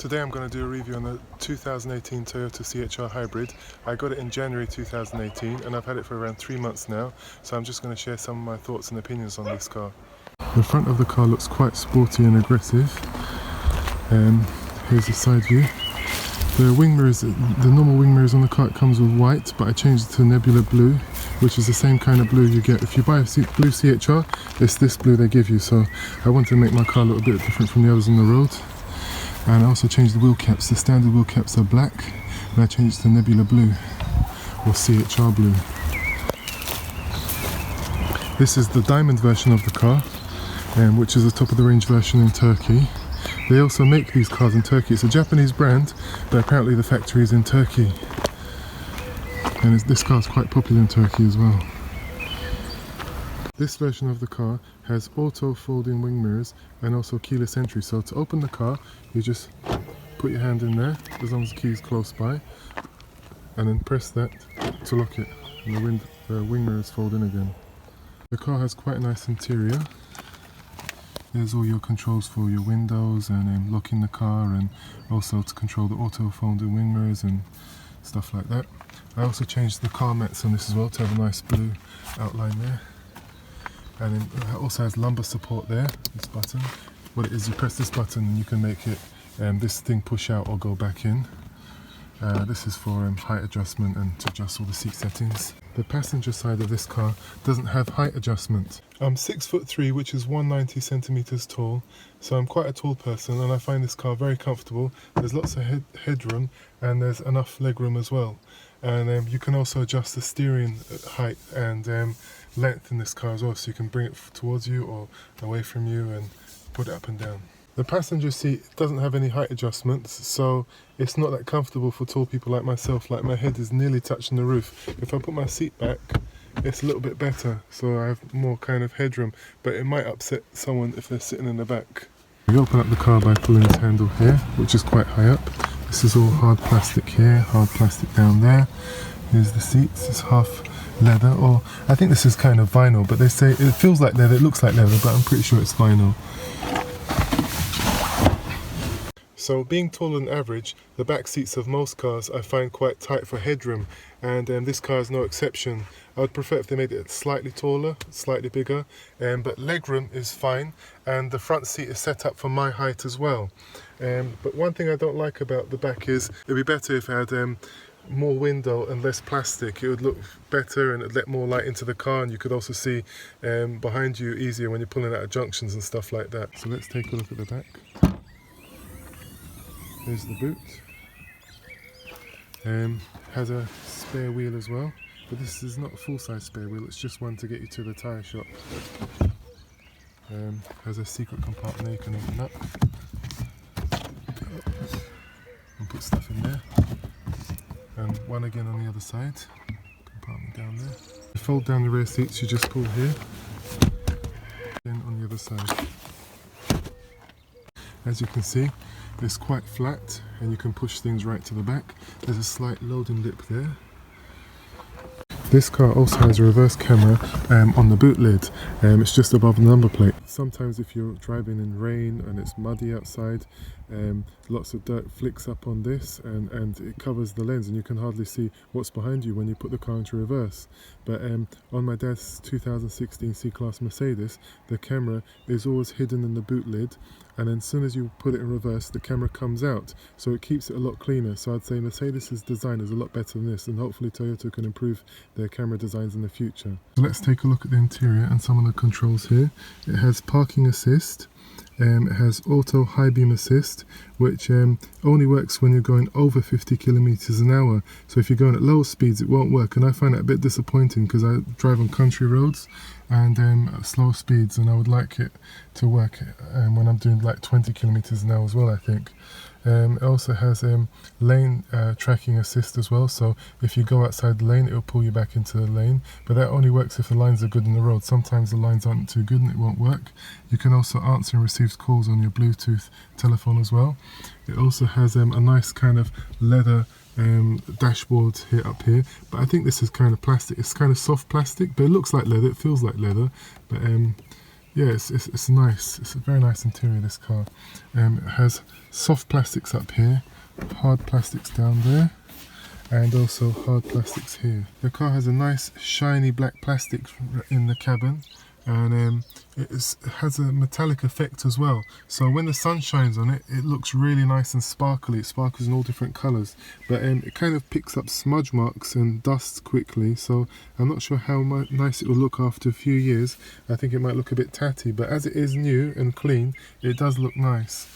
Today I'm going to do a review on the 2018 Toyota CHR Hybrid. I got it in January 2018 and I've had it for around 3 months now, so I'm just going to share some of my thoughts and opinions on this car. The front of the car looks quite sporty and aggressive. Here's the side view. The wing mirrors, the normal wing mirrors on the car, it comes with white, but I changed it to Nebula Blue, which is the same kind of blue you get. If you buy a blue CHR, it's this blue they give you, so I wanted to make my car look a bit different from the others on the road. And I also changed the wheel caps. The standard wheel caps are black, and I changed to Nebula Blue, or CHR Blue. This is the diamond version of the car, which is the top of the range version in Turkey. They also make these cars in Turkey. It's a Japanese brand, but apparently the factory is in Turkey. And this car is quite popular in Turkey as well. This version of the car has auto folding wing mirrors and also keyless entry. So to open the car, you just put your hand in there, as long as the key is close by, and then press that to lock it, and the wing mirrors fold in again. The car has quite a nice interior. There's all your controls for your windows and locking the car, and also to control the auto folding wing mirrors and stuff like that. I also changed the car mats on this as well to have a nice blue outline there. And then it also has lumbar support there, this button. What it is, you press this button and you can make it this thing push out or go back in. This is for height adjustment and to adjust all the seat settings. The passenger side of this car doesn't have height adjustment. I'm 6'3", which is 190 centimeters tall, so I'm quite a tall person, and I find this car very comfortable. There's lots of headroom and there's enough legroom as well. And you can also adjust the steering height and length in this car as well, so you can bring it towards you or away from you and put it up and down. The passenger seat doesn't have any height adjustments, so it's not that comfortable for tall people like myself. Like, my head is nearly touching the roof. If I put my seat back, it's a little bit better, so I have more kind of headroom, but it might upset someone if they're sitting in the back. You open up the car by pulling this handle here, which is quite high up. This is all hard plastic here, hard plastic down there. Here's the seats, it's half leather, or I think this is kind of vinyl, but they say it feels like leather, it looks like leather, but I'm pretty sure it's vinyl. So being taller than average, the back seats of most cars I find quite tight for headroom, and this car is no exception. I would prefer if they made it slightly taller, slightly bigger, but legroom is fine, and the front seat is set up for my height as well. But one thing I don't like about the back is it'd be better if it had more window and less plastic. It would look better and it'd let more light into the car, and you could also see behind you easier when you're pulling out of junctions and stuff like that. So let's take a look at the back. There's the boot. Has a spare wheel as well, but this is not a full-size spare wheel, it's just one to get you to the tyre shop. Has a secret compartment there you can open up and put stuff in there, and one again on the other side, compartment down there. You fold down the rear seats, you just pull here, then on the other side. As you can see, it's quite flat and you can push things right to the back. There's a slight loading lip there. This car also has a reverse camera on the boot lid. It's just above the number plate. Sometimes if you're driving in rain and it's muddy outside, lots of dirt flicks up on this and it covers the lens and you can hardly see what's behind you when you put the car into reverse. But on my dad's 2016 C-Class Mercedes, the camera is always hidden in the boot lid, and then as soon as you put it in reverse, the camera comes out, so it keeps it a lot cleaner. So I'd say Mercedes's design is a lot better than this, and hopefully Toyota can improve their camera designs in the future. So let's take a look at the interior and some of the controls here. It has parking assist. It has auto high beam assist, which only works when you're going over 50 kilometers an hour. So if you're going at low speeds, it won't work, and I find that a bit disappointing because I drive on country roads and at slow speeds, and I would like it to work when I'm doing like 20 kilometers an hour as well, I think. It also has lane tracking assist as well, so if you go outside the lane, it will pull you back into the lane, but that only works if the lines are good in the road. Sometimes the lines aren't too good and it won't work. You can also answer and receive calls on your Bluetooth telephone as well. It also has a nice kind of leather dashboard here up here, but I think this is kind of plastic. It's kind of soft plastic, but it looks like leather, it feels like leather, but Yeah, it's nice. It's a very nice interior, this car. It has soft plastics up here, hard plastics down there, and also hard plastics here. The car has a nice shiny black plastic in the cabin, and it has a metallic effect as well. So when the sun shines on it, it looks really nice and sparkly. It sparkles in all different colours, but it kind of picks up smudge marks and dust quickly. So I'm not sure how nice it will look after a few years. I think it might look a bit tatty, but as it is new and clean, it does look nice.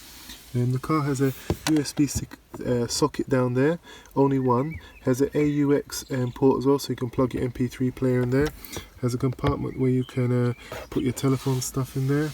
And the car has a USB socket down there, only one. Has an AUX port as well, so you can plug your MP3 player in there. Has a compartment where you can put your telephone stuff in there.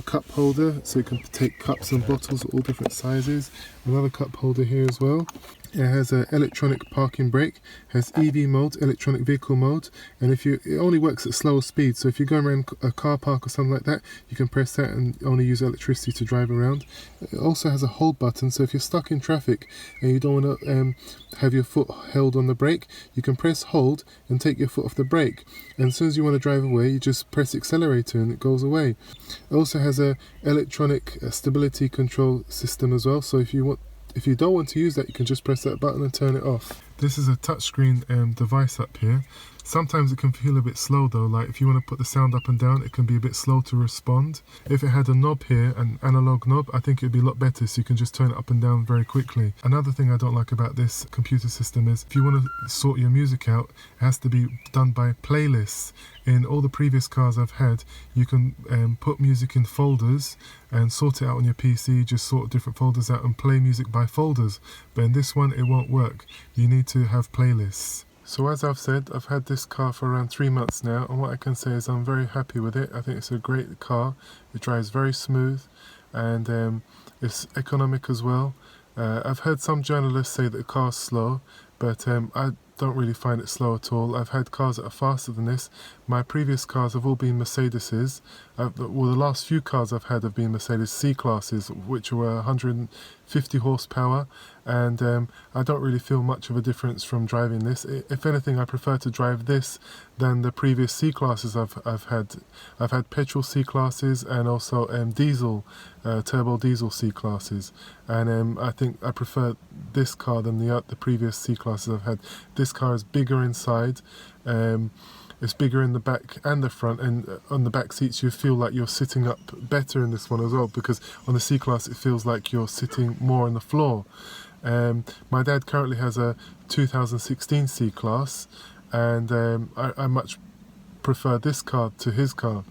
Cup holder, so you can take cups and bottles of all different sizes. Another cup holder here as well. It has an electronic parking brake, has EV mode, electronic vehicle mode, and it only works at slower speed, so if you're going around a car park or something like that, you can press that and only use electricity to drive around. It also has a hold button, so if you're stuck in traffic and you don't want to have your foot held on the brake, you can press hold and take your foot off the brake, and as soon as you want to drive away, you just press accelerator and it goes away. It also has a electronic stability control system as well, so if you don't want to use that, you can just press that button and turn it off. This is a touchscreen device up here. Sometimes it can feel a bit slow though, like if you want to put the sound up and down, it can be a bit slow to respond. If it had a knob here, an analog knob, I think it'd be a lot better, so you can just turn it up and down very quickly. Another thing I don't like about this computer system is if you want to sort your music out, it has to be done by playlists. In all the previous cars I've had, you can put music in folders and sort it out on your PC, just sort different folders out and play music by folders. But in this one, it won't work. You need to have playlists. So as I've said, I've had this car for around 3 months now, and what I can say is I'm very happy with it. I think it's a great car. It drives very smooth, and it's economic as well. I've heard some journalists say that the car's slow, but I don't really find it slow at all. I've had cars that are faster than this. My previous cars have all been Mercedeses. Well, the last few cars I've had have been Mercedes C-classes, which were 150 horsepower, and I don't really feel much of a difference from driving this. If anything, I prefer to drive this than the previous C-classes I've had. I've had petrol C-classes and also diesel, turbo diesel C-classes, and I think I prefer this car than the previous C-classes I've had. This car is bigger inside. It's bigger in the back and the front, and on the back seats you feel like you're sitting up better in this one as well, because on the C-Class it feels like you're sitting more on the floor. My dad currently has a 2016 C-Class, and I much prefer this car to his car.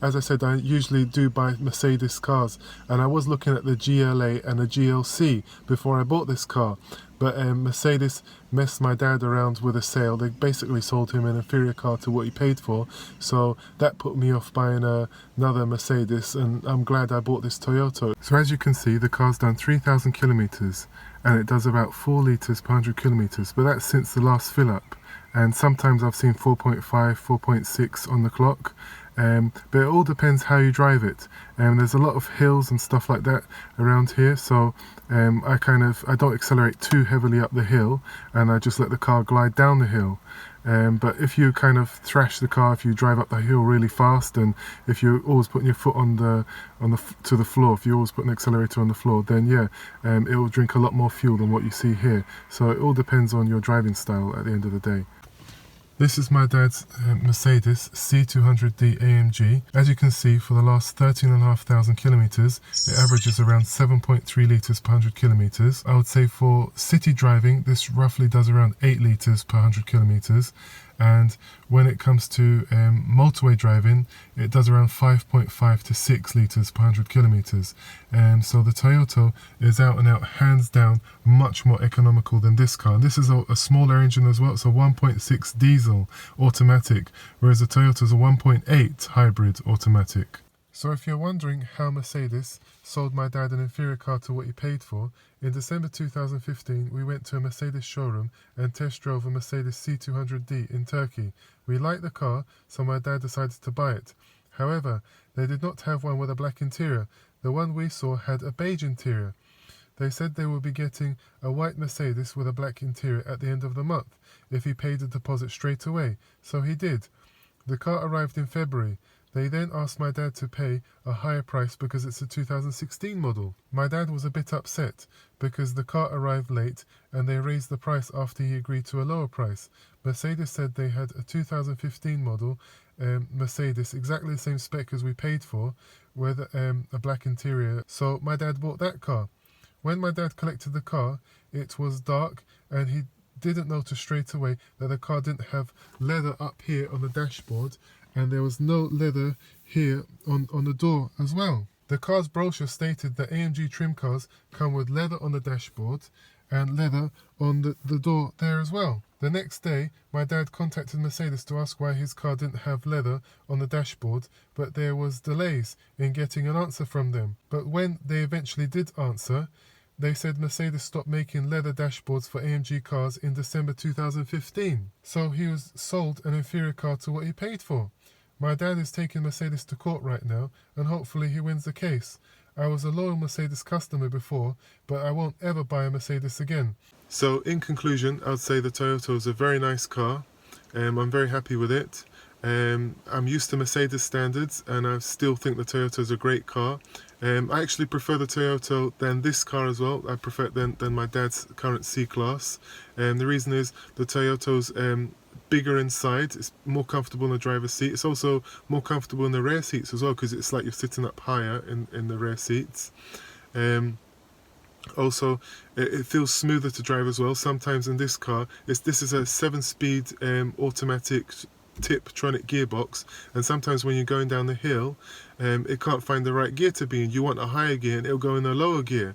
As I said, I usually do buy Mercedes cars, and I was looking at the GLA and the GLC before I bought this car, but Mercedes messed my dad around with a sale. They basically sold him an inferior car to what he paid for, so that put me off buying another Mercedes, and I'm glad I bought this Toyota. So as you can see, the car's done 3,000 kilometers, and it does about 4 liters per 100 kilometers, but that's since the last fill up, and sometimes I've seen 4.5, 4.6 on the clock. But it all depends how you drive it. There's a lot of hills and stuff like that around here, so I don't accelerate too heavily up the hill, and I just let the car glide down the hill. But if you kind of thrash the car, if you drive up the hill really fast, and if you're always putting your foot to the floor, if you always put an accelerator on the floor, then yeah, it will drink a lot more fuel than what you see here. So it all depends on your driving style at the end of the day. This is my dad's Mercedes C200D AMG. As you can see, for the last 13,500 kilometers, it averages around 7.3 liters per 100 kilometers. I would say for city driving, this roughly does around 8 liters per 100 kilometers. And when it comes to motorway driving, it does around 5.5 to 6 liters per 100 kilometers. So the Toyota is out and out, hands down, much more economical than this car. And this is a smaller engine as well. It's a 1.6 diesel automatic, whereas the Toyota is a 1.8 hybrid automatic. So if you're wondering how Mercedes sold my dad an inferior car to what he paid for, in December 2015 we went to a Mercedes showroom and test drove a Mercedes C200D in Turkey. We liked the car, so my dad decided to buy it. However, they did not have one with a black interior. The one we saw had a beige interior. They said they would be getting a white Mercedes with a black interior at the end of the month if he paid the deposit straight away, so he did. The car arrived in February. They then asked my dad to pay a higher price because it's a 2016 model. My dad was a bit upset because the car arrived late and they raised the price after he agreed to a lower price. Mercedes said they had a 2015 model Mercedes, exactly the same spec as we paid for, with a black interior. So my dad bought that car. When my dad collected the car, it was dark and he didn't notice straight away that the car didn't have leather up here on the dashboard, and there was no leather here on the door as well. The car's brochure stated that AMG trim cars come with leather on the dashboard and leather on the door there as well. The next day, my dad contacted Mercedes to ask why his car didn't have leather on the dashboard, but there was delays in getting an answer from them. But when they eventually did answer, they said Mercedes stopped making leather dashboards for AMG cars in December 2015. So he was sold an inferior car to what he paid for. My dad is taking Mercedes to court right now, and hopefully he wins the case. I was a loyal Mercedes customer before, but I won't ever buy a Mercedes again. So in conclusion, I would say the Toyota is a very nice car. I'm very happy with it. I'm used to Mercedes standards, and I still think the Toyota is a great car. I actually prefer the Toyota than this car as well. I prefer it than my dad's current C-Class. The reason is the Toyota's bigger inside, it's more comfortable in the driver's seat. It's also more comfortable in the rear seats as well, because it's like you're sitting up higher in the rear seats. Also, it feels smoother to drive as well. Sometimes in this car, this is a 7-speed automatic Tiptronic gearbox, and sometimes when you're going down the hill, it can't find the right gear to be in. You want a higher gear and it'll go in a lower gear,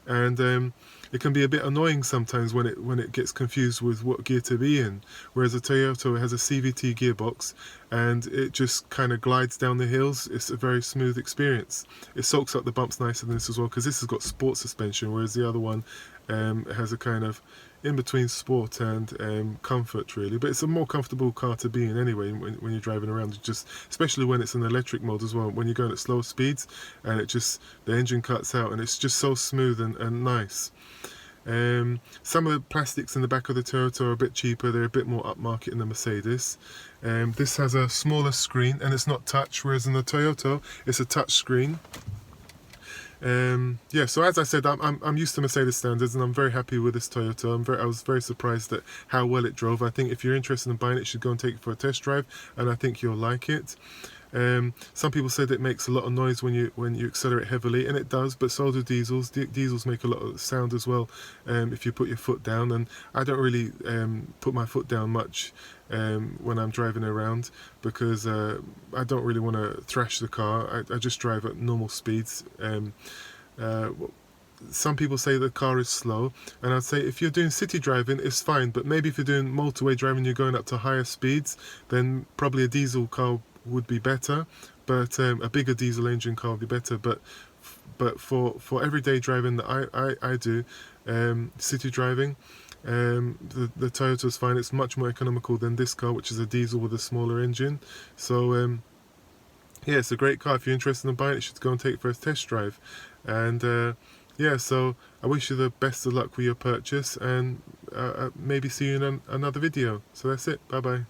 and it can be a bit annoying sometimes when it gets confused with what gear to be in. Whereas a Toyota has a CVT gearbox and it just kind of glides down the hills. It's a very smooth experience. It soaks up the bumps nicer than this as well, because this has got sport suspension, whereas the other one has a kind of in between sport and comfort really. But it's a more comfortable car to be in anyway when you're driving around, just especially when it's an electric mode as well, when you're going at slow speeds and the engine cuts out, and it's just so smooth and nice. Some of the plastics in the back of the Toyota are a bit cheaper. They're a bit more upmarket in the Mercedes. This has a smaller screen and it's not touch, whereas in the Toyota it's a touch screen. Yeah, so as I said, I'm used to Mercedes standards and I'm very happy with this Toyota. I was very surprised at how well it drove. I think if you're interested in buying it, you should go and take it for a test drive, and I think you'll like it. Some people said it makes a lot of noise when you accelerate heavily, and it does, but so do diesels. Diesels make a lot of sound as well if you put your foot down, and I don't really put my foot down much when I'm driving around, because I don't really want to thrash the car. I just drive at normal speeds. Some people say the car is slow, and I'd say if you're doing city driving, it's fine, but maybe if you're doing motorway driving, you're going up to higher speeds, then probably a diesel car would be better, but a bigger diesel engine car would be better. But for everyday driving that I do, city driving, the Toyota's fine. It's much more economical than this car, which is a diesel with a smaller engine. So yeah, it's a great car. If you're interested in buying it, you should go and take it for a test drive. And yeah, so I wish you the best of luck with your purchase, and maybe see you in another video. So that's it. Bye bye.